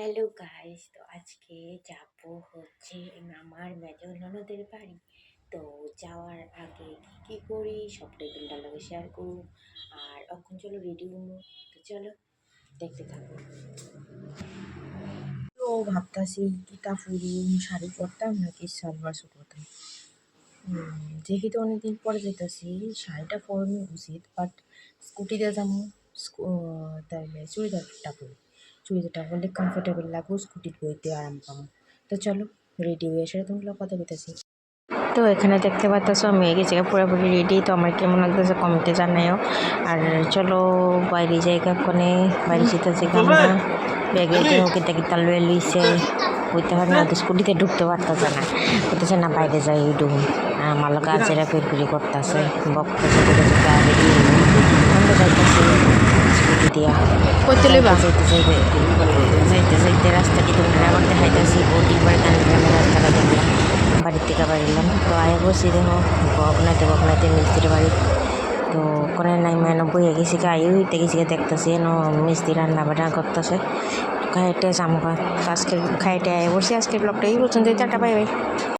Hello guys, তো আজকে যাব হচ্ছে আমার মেজর ননদের বাড়ি। তো যাওয়ার আগে কি কি করি সবটাই তোমরা লগে শেয়ার করুন। আর এখন চলো রেডি হবো, তো চলো দেখতে থাকো। তো ভাবতাছি কিতা ফুরিম, শাড়ি পরতাম নাকি সালোয়ার স্যুট পরতাম। যেহেতু অনেকদিন পরে যেতেছি, শাড়িটা পরানো উচিত, বাট স্কুটিতে যাবো, তাহলে চুড়িদারটা পরি। চুড়িদারটা পরলে কমফোর্টেবল লাগবো, স্কুটির বইতে আরাম পাবো। তো চলো রেডি হয়ে এসে তোমরা কথা বলতেছি। তো এখানে দেখতে পাচ্ছ আমি গেছি পুরোপুরি রেডি। তো আমার কেমন লাগতেছে কমেন্টে জানাইও। আর চলো বাইরে জায়গা কোনে বাইরে যেতেছি আমরা ব্যাগে কিতা কিতা লয়ে লইছে বুঝতে পারি না, তো স্কুটিতে ঢুকতে পারতেছে না, বলতেছে না বাইরে যাই ঢুকুন। আমার লোক আজেরা ফিরফিরি করতেছে, বকতেছে আমরা যাইতেছি স্কুটি দিয়া যাইতে যাইতে রাস্তা কি তোমরা আবার দেখাইতেছি বহুদিন পরে গান রাস্তাটা দেখলাম। বাড়ির থেকে বাড়িলাম তো আয় বসি দেখো বকনাইতে মিস্ত্রির বাড়ি। তো কোনো নাই মেন বইয়ে গেছি আয়ু হইতে গেছি দেখতেছি এন মিস্ত্রি রান্না বান্না করতেছে। খাইটে চামুকা আজকে খাইটে আয় বসি। আজকের ব্লগটা এই পর্যন্ত, টাটা বাই বাই।